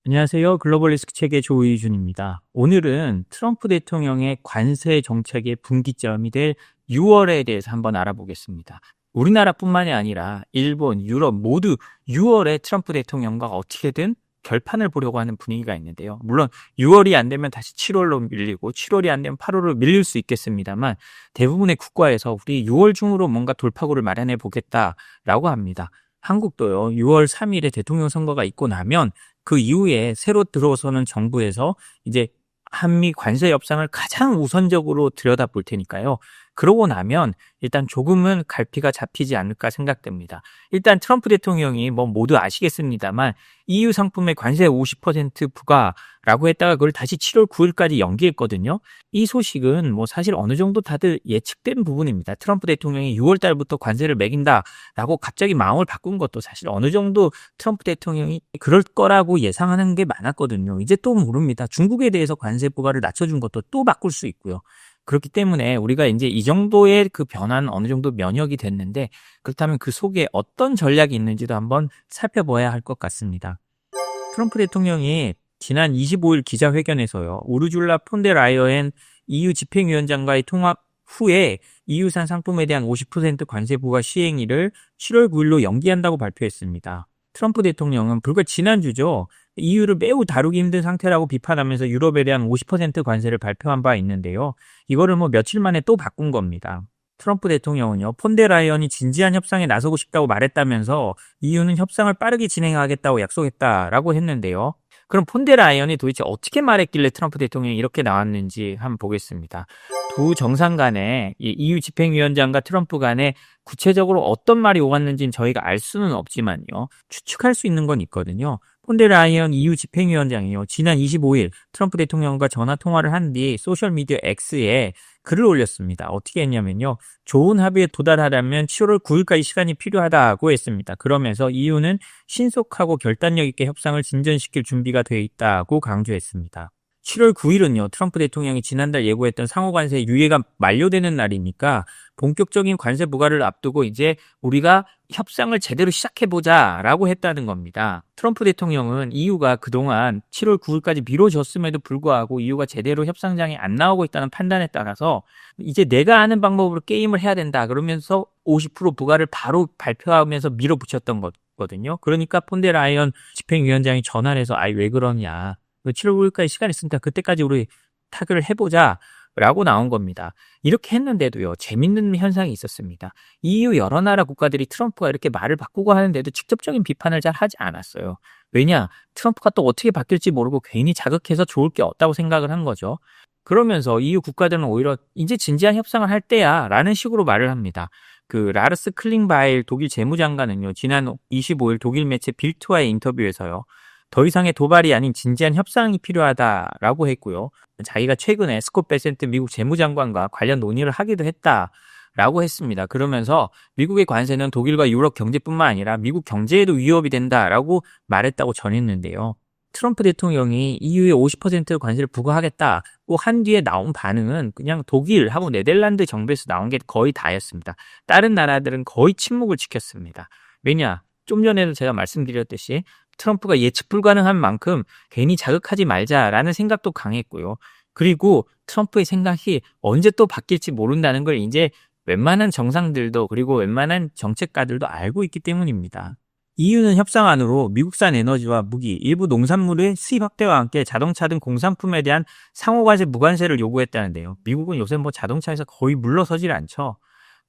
안녕하세요. 글로벌 리스크 체계 조의준입니다. 오늘은 트럼프 대통령의 관세 정책의 분기점이 될 6월에 대해서 한번 알아보겠습니다. 우리나라뿐만이 아니라 일본, 유럽 모두 6월에 트럼프 대통령과 어떻게든 결판을 보려고 하는 분위기가 있는데요. 물론 6월이 안 되면 다시 7월로 밀리고 7월이 안 되면 8월로 밀릴 수 있겠습니다만 대부분의 국가에서 우리 6월 중으로 뭔가 돌파구를 마련해 보겠다라고 합니다. 한국도요. 6월 3일에 대통령 선거가 있고 나면 그 이후에 새로 들어서는 정부에서 이제 한미 관세 협상을 가장 우선적으로 들여다볼 테니까요. 그러고 나면 일단 조금은 갈피가 잡히지 않을까 생각됩니다. 일단 트럼프 대통령이 뭐 모두 아시겠습니다만 EU 상품에 관세 50% 부과라고 했다가 그걸 다시 7월 9일까지 연기했거든요. 이 소식은 뭐 사실 어느 정도 다들 예측된 부분입니다. 트럼프 대통령이 6월 달부터 관세를 매긴다라고 갑자기 마음을 바꾼 것도 사실 어느 정도 트럼프 대통령이 그럴 거라고 예상하는 게 많았거든요. 이제 또 모릅니다. 중국에 대해서 관세 부과를 낮춰준 것도 또 바꿀 수 있고요. 그렇기 때문에 우리가 이제 이 정도의 그 변화는 어느 정도 면역이 됐는데 그렇다면 그 속에 어떤 전략이 있는지도 한번 살펴봐야 할 것 같습니다. 트럼프 대통령이 지난 25일 기자회견에서요. 우르줄라 폰데라이어엔 EU 집행위원장과의 통화 후에 EU산 상품에 대한 50% 관세 부과 시행일을 7월 9일로 연기한다고 발표했습니다. 트럼프 대통령은 불과 지난주죠. EU를 매우 다루기 힘든 상태라고 비판하면서 유럽에 대한 50% 관세를 발표한 바 있는데요. 이거를 뭐 며칠 만에 또 바꾼 겁니다. 트럼프 대통령은요. 폰데라이언이 진지한 협상에 나서고 싶다고 말했다면서 EU는 협상을 빠르게 진행하겠다고 약속했다라고 했는데요. 그럼 폰데라이언이 도대체 어떻게 말했길래 트럼프 대통령이 이렇게 나왔는지 한번 보겠습니다. 두 정상 간에 EU 집행위원장과 트럼프 간에 구체적으로 어떤 말이 오갔는지는 저희가 알 수는 없지만요. 추측할 수 있는 건 있거든요. 폰데라이언 EU 집행위원장이요. 지난 25일 트럼프 대통령과 전화 통화를 한 뒤 소셜미디어 X에 글을 올렸습니다. 어떻게 했냐면요. 좋은 합의에 도달하려면 7월 9일까지 시간이 필요하다고 했습니다. 그러면서 EU는 신속하고 결단력 있게 협상을 진전시킬 준비가 되어 있다고 강조했습니다. 7월 9일은요. 트럼프 대통령이 지난달 예고했던 상호관세 유예가 만료되는 날이니까 본격적인 관세 부과를 앞두고 이제 우리가 협상을 제대로 시작해보자라고 했다는 겁니다. 트럼프 대통령은 EU가 그동안 7월 9일까지 미뤄졌음에도 불구하고 EU가 제대로 협상장에 안 나오고 있다는 판단에 따라서 이제 내가 아는 방법으로 게임을 해야 된다 그러면서 50% 부과를 바로 발표하면서 밀어붙였던 거거든요. 그러니까 폰데라이언 집행위원장이 전화를 해서 아이 왜 그러냐. 7월 9일까지 시간 있으니까 그때까지 우리 타결을 해보자 라고 나온 겁니다. 이렇게 했는데도요. 재밌는 현상이 있었습니다. EU 여러 나라 국가들이 트럼프가 이렇게 말을 바꾸고 하는데도 직접적인 비판을 잘 하지 않았어요. 왜냐? 트럼프가 또 어떻게 바뀔지 모르고 괜히 자극해서 좋을 게 없다고 생각을 한 거죠. 그러면서 EU 국가들은 오히려 이제 진지한 협상을 할 때야 라는 식으로 말을 합니다. 그 라르스 클링바일 독일 재무장관은요. 지난 25일 독일 매체 빌트와의 인터뷰에서요. 더 이상의 도발이 아닌 진지한 협상이 필요하다라고 했고요. 자기가 최근에 스콧 베센트 미국 재무장관과 관련 논의를 하기도 했다라고 했습니다. 그러면서 미국의 관세는 독일과 유럽 경제뿐만 아니라 미국 경제에도 위협이 된다라고 말했다고 전했는데요. 트럼프 대통령이 EU에 50% 관세를 부과하겠다고 한 뒤에 나온 반응은 그냥 독일하고 네덜란드 정부에서 나온 게 거의 다였습니다. 다른 나라들은 거의 침묵을 지켰습니다. 왜냐? 좀 전에도 제가 말씀드렸듯이 트럼프가 예측 불가능한 만큼 괜히 자극하지 말자라는 생각도 강했고요. 그리고 트럼프의 생각이 언제 또 바뀔지 모른다는 걸 이제 웬만한 정상들도 그리고 웬만한 정책가들도 알고 있기 때문입니다. EU는 협상안으로 미국산 에너지와 무기, 일부 농산물의 수입 확대와 함께 자동차 등 공산품에 대한 상호관세 무관세를 요구했다는데요. 미국은 요새 뭐 자동차에서 거의 물러서질 않죠.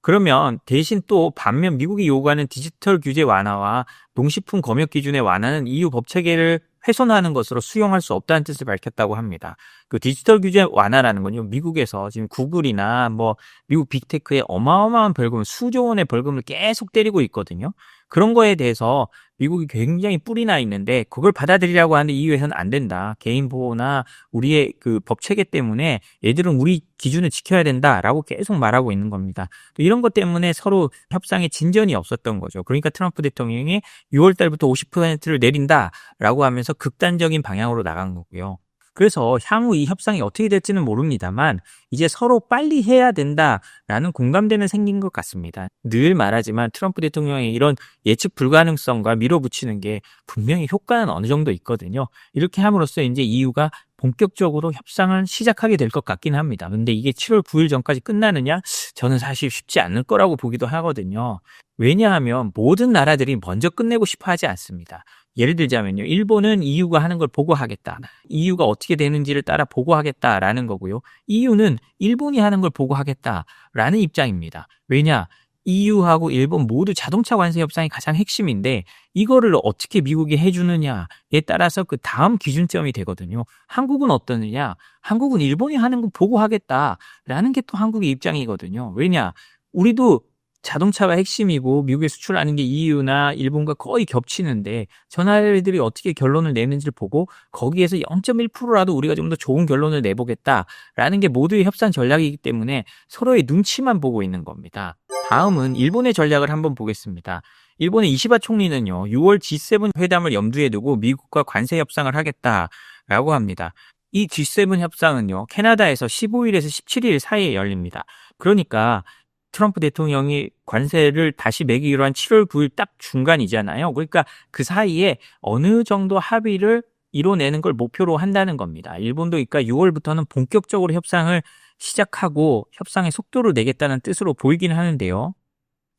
그러면 대신 또 반면 미국이 요구하는 디지털 규제 완화와 농식품 검역 기준의 완화는 EU 법 체계를 훼손하는 것으로 수용할 수 없다는 뜻을 밝혔다고 합니다. 그 디지털 규제 완화라는 건요. 미국에서 지금 구글이나 뭐 미국 빅테크에 어마어마한 벌금, 수조 원의 벌금을 계속 때리고 있거든요. 그런 거에 대해서 미국이 굉장히 뿔이 나 있는데 그걸 받아들이려고 하는데 EU에서는 안 된다. 개인 보호나 우리의 그 법 체계 때문에 얘들은 우리 기준을 지켜야 된다라고 계속 말하고 있는 겁니다. 또 이런 것 때문에 서로 협상에 진전이 없었던 거죠. 그러니까 트럼프 대통령이 6월 달부터 50%를 내린다라고 하면서 극단적인 방향으로 나간 거고요. 그래서 향후 이 협상이 어떻게 될지는 모릅니다만 이제 서로 빨리 해야 된다라는 공감대는 생긴 것 같습니다. 늘 말하지만 트럼프 대통령의 이런 예측 불가능성과 밀어붙이는 게 분명히 효과는 어느 정도 있거든요. 이렇게 함으로써 이제 EU가 본격적으로 협상을 시작하게 될 것 같긴 합니다. 근데 이게 7월 9일 전까지 끝나느냐? 저는 사실 쉽지 않을 거라고 보기도 하거든요. 왜냐하면 모든 나라들이 먼저 끝내고 싶어 하지 않습니다. 예를 들자면요. 일본은 EU가 하는 걸 보고하겠다. EU가 어떻게 되는지를 따라 보고하겠다라는 거고요. EU는 일본이 하는 걸 보고하겠다라는 입장입니다. 왜냐? EU하고 일본 모두 자동차 관세 협상이 가장 핵심인데 이거를 어떻게 미국이 해주느냐에 따라서 그 다음 기준점이 되거든요. 한국은 어떠느냐? 한국은 일본이 하는 거 보고하겠다라는 게 또 한국의 입장이거든요. 왜냐? 우리도 자동차가 핵심이고 미국에 수출하는 게 EU나 일본과 거의 겹치는데 저 나라들이 어떻게 결론을 내는지를 보고 거기에서 0.1%라도 우리가 좀 더 좋은 결론을 내보겠다라는 게 모두의 협상 전략이기 때문에 서로의 눈치만 보고 있는 겁니다. 다음은 일본의 전략을 한번 보겠습니다. 일본의 이시바 총리는요, 6월 G7 회담을 염두에 두고 미국과 관세 협상을 하겠다라고 합니다. 이 G7 협상은요, 캐나다에서 15일에서 17일 사이에 열립니다. 그러니까 트럼프 대통령이 관세를 다시 매기기로 한 7월 9일 딱 중간이잖아요. 그러니까 그 사이에 어느 정도 합의를 이뤄내는 걸 목표로 한다는 겁니다. 일본도 그러니까 6월부터는 본격적으로 협상을 시작하고 협상의 속도를 내겠다는 뜻으로 보이긴 하는데요.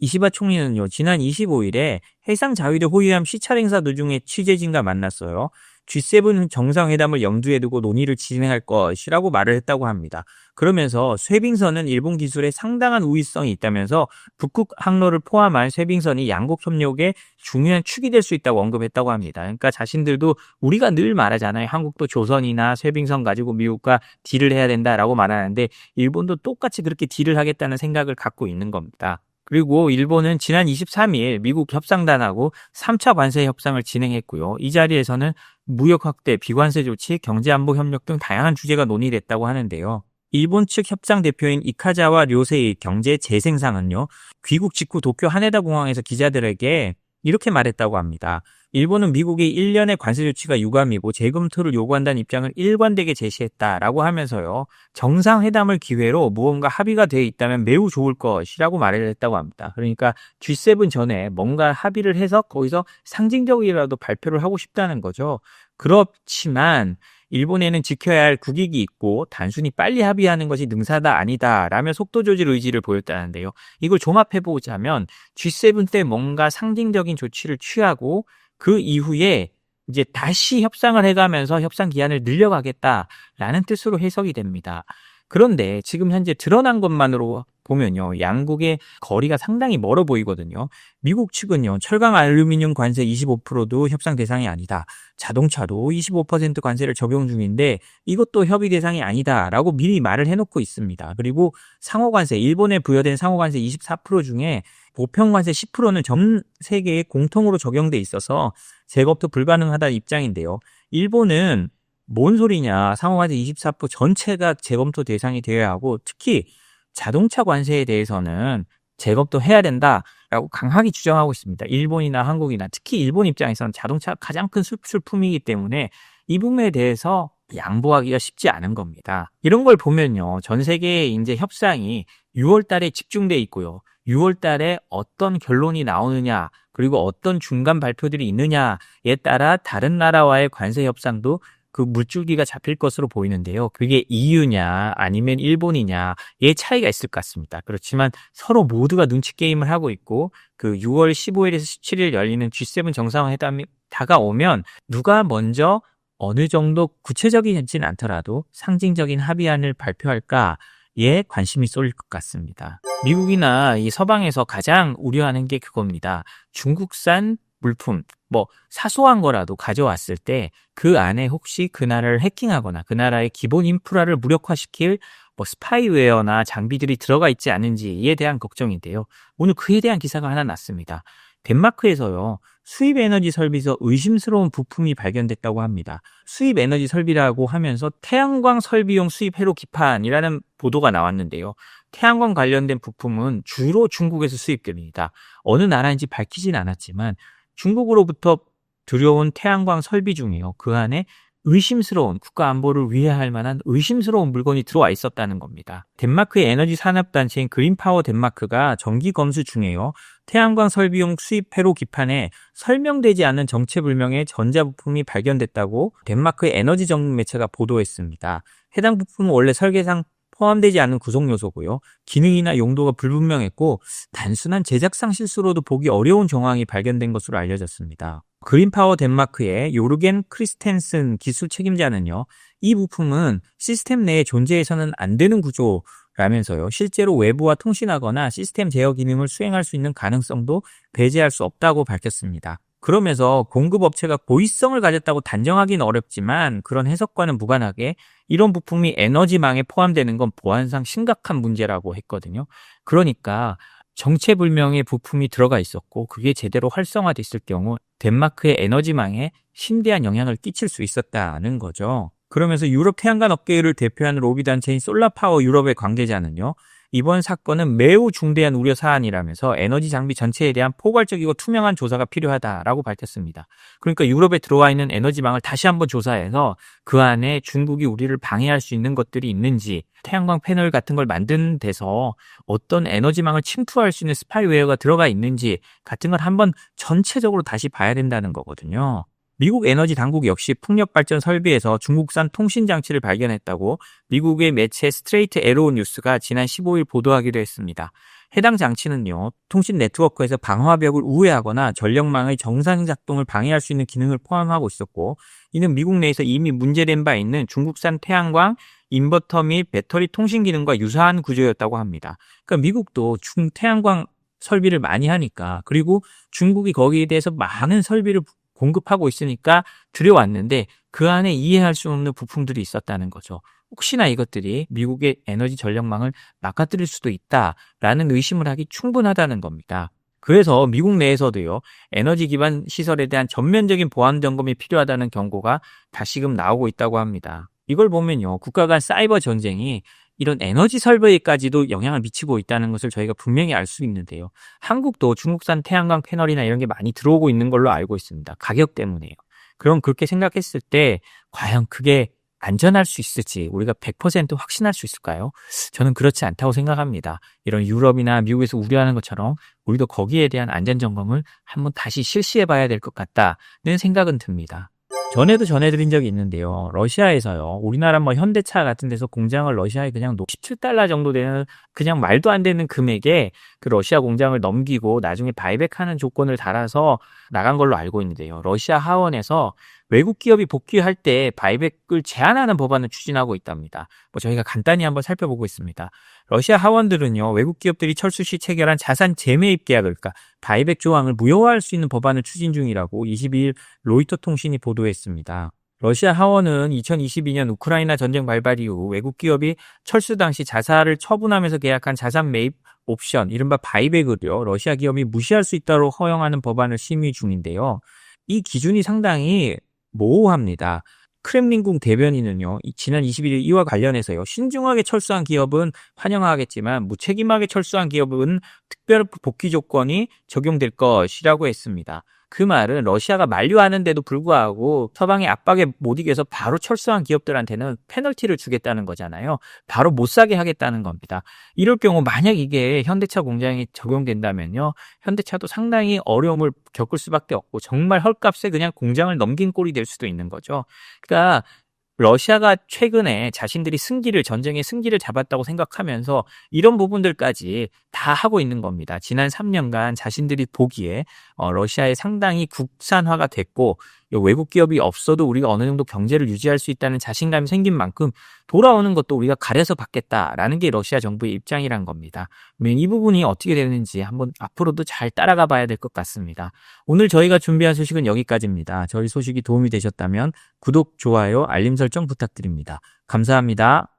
이시바 총리는요, 지난 25일에 해상 자위대 호위함 시찰 행사 도중에 취재진과 만났어요. G7 정상회담을 염두에 두고 논의를 진행할 것이라고 말을 했다고 합니다. 그러면서 쇄빙선은 일본 기술에 상당한 우위성이 있다면서 북극 항로를 포함한 쇄빙선이 양국 협력의 중요한 축이 될 수 있다고 언급했다고 합니다. 그러니까 자신들도 우리가 늘 말하잖아요. 한국도 조선이나 쇄빙선 가지고 미국과 딜을 해야 된다라고 말하는데 일본도 똑같이 그렇게 딜을 하겠다는 생각을 갖고 있는 겁니다. 그리고 일본은 지난 23일 미국 협상단하고 3차 관세 협상을 진행했고요. 이 자리에서는 무역 확대, 비관세 조치, 경제안보 협력 등 다양한 주제가 논의됐다고 하는데요. 일본 측 협상 대표인 이카자와 료세이 경제 재생상은요, 귀국 직후 도쿄 하네다 공항에서 기자들에게 이렇게 말했다고 합니다. 일본은 미국의 1년의 관세 조치가 유감이고 재검토를 요구한다는 입장을 일관되게 제시했다라고 하면서요. 정상회담을 기회로 무언가 합의가 되어 있다면 매우 좋을 것이라고 말을 했다고 합니다. 그러니까 G7 전에 뭔가 합의를 해서 거기서 상징적이라도 발표를 하고 싶다는 거죠. 그렇지만 일본에는 지켜야 할 국익이 있고 단순히 빨리 합의하는 것이 능사다 아니다 라며 속도 조절 의지를 보였다는데요. 이걸 종합해보자면 G7 때 뭔가 상징적인 조치를 취하고 그 이후에 이제 다시 협상을 해가면서 협상 기한을 늘려가겠다라는 뜻으로 해석이 됩니다. 그런데 지금 현재 드러난 것만으로 보면요, 양국의 거리가 상당히 멀어 보이거든요. 미국 측은요, 철강 알루미늄 관세 25%도 협상 대상이 아니다. 자동차도 25% 관세를 적용 중인데 이것도 협의 대상이 아니다라고 미리 말을 해놓고 있습니다. 그리고 상호관세, 일본에 부여된 상호관세 24% 중에 보편관세 10%는 전 세계에 공통으로 적용돼 있어서 재검토 불가능하다는 입장인데요. 일본은 뭔 소리냐, 상호관세 24% 전체가 재검토 대상이 되어야 하고 특히 자동차 관세에 대해서는 재검토 해야 된다라고 강하게 주장하고 있습니다. 일본이나 한국이나 특히 일본 입장에서는 자동차가 가장 큰 수출품이기 때문에 이 부분에 대해서 양보하기가 쉽지 않은 겁니다. 이런 걸 보면요, 전 세계의 이제 협상이 6월 달에 집중돼 있고요. 6월 달에 어떤 결론이 나오느냐, 그리고 어떤 중간 발표들이 있느냐에 따라 다른 나라와의 관세 협상도 그 물줄기가 잡힐 것으로 보이는데요. 그게 EU냐 아니면 일본이냐의 차이가 있을 것 같습니다. 그렇지만 서로 모두가 눈치 게임을 하고 있고 그 6월 15일에서 17일 열리는 G7 정상회담이 다가오면 누가 먼저 어느 정도 구체적이지는 않더라도 상징적인 합의안을 발표할까에 관심이 쏠릴 것 같습니다. 미국이나 이 서방에서 가장 우려하는 게 그겁니다. 중국산 물품, 사소한 거라도 가져왔을 때 그 안에 혹시 그 나라를 해킹하거나 그 나라의 기본 인프라를 무력화시킬 스파이웨어나 장비들이 들어가 있지 않은지에 대한 걱정인데요. 오늘 그에 대한 기사가 하나 났습니다. 덴마크에서요, 수입 에너지 설비에서 의심스러운 부품이 발견됐다고 합니다. 수입 에너지 설비라고 하면서 태양광 설비용 수입 회로 기판이라는 보도가 나왔는데요. 태양광 관련된 부품은 주로 중국에서 수입됩니다. 어느 나라인지 밝히진 않았지만 중국으로부터 들여온 태양광 설비 중에요. 그 안에 의심스러운 국가 안보를 위해할 만한 의심스러운 물건이 들어와 있었다는 겁니다. 덴마크의 에너지 산업단체인 그린파워 덴마크가 정기 검수 중에요. 태양광 설비용 수입 회로 기판에 설명되지 않는 정체불명의 전자부품이 발견됐다고 덴마크의 에너지 전문 매체가 보도했습니다. 해당 부품은 원래 설계상 포함되지 않은 구성 요소고요. 기능이나 용도가 불분명했고 단순한 제작상 실수로도 보기 어려운 정황이 발견된 것으로 알려졌습니다. 그린파워 덴마크의 요르겐 크리스텐슨 기술 책임자는요. 이 부품은 시스템 내에 존재해서는 안 되는 구조라면서요. 실제로 외부와 통신하거나 시스템 제어 기능을 수행할 수 있는 가능성도 배제할 수 없다고 밝혔습니다. 그러면서 공급업체가 고의성을 가졌다고 단정하기는 어렵지만 그런 해석과는 무관하게 이런 부품이 에너지망에 포함되는 건 보안상 심각한 문제라고 했거든요. 그러니까 정체불명의 부품이 들어가 있었고 그게 제대로 활성화됐을 경우 덴마크의 에너지망에 심대한 영향을 끼칠 수 있었다는 거죠. 그러면서 유럽 태양광 업계를 대표하는 로비단체인 솔라파워 유럽의 관계자는요. 이번 사건은 매우 중대한 우려 사안이라면서 에너지 장비 전체에 대한 포괄적이고 투명한 조사가 필요하다라고 밝혔습니다. 그러니까 유럽에 들어와 있는 에너지망을 다시 한번 조사해서 그 안에 중국이 우리를 방해할 수 있는 것들이 있는지, 태양광 패널 같은 걸 만드는 데서 어떤 에너지망을 침투할 수 있는 스파이웨어가 들어가 있는지 같은 걸 한번 전체적으로 다시 봐야 된다는 거거든요. 미국 에너지 당국 역시 풍력 발전 설비에서 중국산 통신 장치를 발견했다고 미국의 매체 스트레이트 에로 뉴스가 지난 15일 보도하기도 했습니다. 해당 장치는요, 통신 네트워크에서 방화벽을 우회하거나 전력망의 정상 작동을 방해할 수 있는 기능을 포함하고 있었고, 이는 미국 내에서 이미 문제된 바 있는 중국산 태양광 인버터 및 배터리 통신 기능과 유사한 구조였다고 합니다. 그러니까 미국도 태양광 설비를 많이 하니까, 그리고 중국이 거기에 대해서 많은 설비를 공급하고 있으니까 들여왔는데 그 안에 이해할 수 없는 부품들이 있었다는 거죠. 혹시나 이것들이 미국의 에너지 전력망을 망가뜨릴 수도 있다라는 의심을 하기 충분하다는 겁니다. 그래서 미국 내에서도요, 에너지 기반 시설에 대한 전면적인 보안 점검이 필요하다는 경고가 다시금 나오고 있다고 합니다. 이걸 보면요, 국가 간 사이버 전쟁이 이런 에너지 설비에까지도 영향을 미치고 있다는 것을 저희가 분명히 알 수 있는데요. 한국도 중국산 태양광 패널이나 이런 게 많이 들어오고 있는 걸로 알고 있습니다. 가격 때문에요. 그럼 그렇게 생각했을 때 과연 그게 안전할 수 있을지 우리가 100% 확신할 수 있을까요? 저는 그렇지 않다고 생각합니다. 이런 유럽이나 미국에서 우려하는 것처럼 우리도 거기에 대한 안전 점검을 한번 다시 실시해 봐야 될 것 같다는 생각은 듭니다. 전에도 전해드린 적이 있는데요. 러시아에서요, 우리나라 현대차 같은 데서 공장을 러시아에 그냥 $17 정도 되는 그냥 말도 안 되는 금액에 그 러시아 공장을 넘기고 나중에 바이백하는 조건을 달아서 나간 걸로 알고 있는데요. 러시아 하원에서 외국 기업이 복귀할 때 바이백을 제한하는 법안을 추진하고 있답니다. 저희가 간단히 한번 살펴보고 있습니다. 러시아 하원들은요, 외국 기업들이 철수 시 체결한 자산 재매입 계약을, 그러니까 바이백 조항을 무효화할 수 있는 법안을 추진 중이라고 22일 로이터 통신이 보도했습니다. 러시아 하원은 2022년 우크라이나 전쟁 발발 이후 외국 기업이 철수 당시 자사를 처분하면서 계약한 자산 매입 옵션, 이른바 바이백을요, 러시아 기업이 무시할 수 있도록 허용하는 법안을 심의 중인데요. 이 기준이 상당히 모호합니다. 크렘린궁 대변인은요, 지난 21일 이와 관련해서요, 신중하게 철수한 기업은 환영하겠지만 무책임하게 철수한 기업은 특별 복귀 조건이 적용될 것이라고 했습니다. 그 말은 러시아가 만류하는데도 불구하고 서방의 압박에 못 이겨서 바로 철수한 기업들한테는 페널티를 주겠다는 거잖아요. 바로 못 사게 하겠다는 겁니다. 이럴 경우 만약 이게 현대차 공장에 적용된다면요, 현대차도 상당히 어려움을 겪을 수밖에 없고 정말 헐값에 그냥 공장을 넘긴 꼴이 될 수도 있는 거죠. 그러니까 러시아가 최근에 자신들이 전쟁의 승기를 잡았다고 생각하면서 이런 부분들까지 다 하고 있는 겁니다. 지난 3년간 자신들이 보기에 러시아에 상당히 국산화가 됐고 외국 기업이 없어도 우리가 어느 정도 경제를 유지할 수 있다는 자신감이 생긴 만큼 돌아오는 것도 우리가 가려서 받겠다라는 게 러시아 정부의 입장이란 겁니다. 이 부분이 어떻게 되는지 한번 앞으로도 잘 따라가 봐야 될 것 같습니다. 오늘 저희가 준비한 소식은 여기까지입니다. 저희 소식이 도움이 되셨다면 구독, 좋아요, 알림 설정 부탁드립니다. 감사합니다.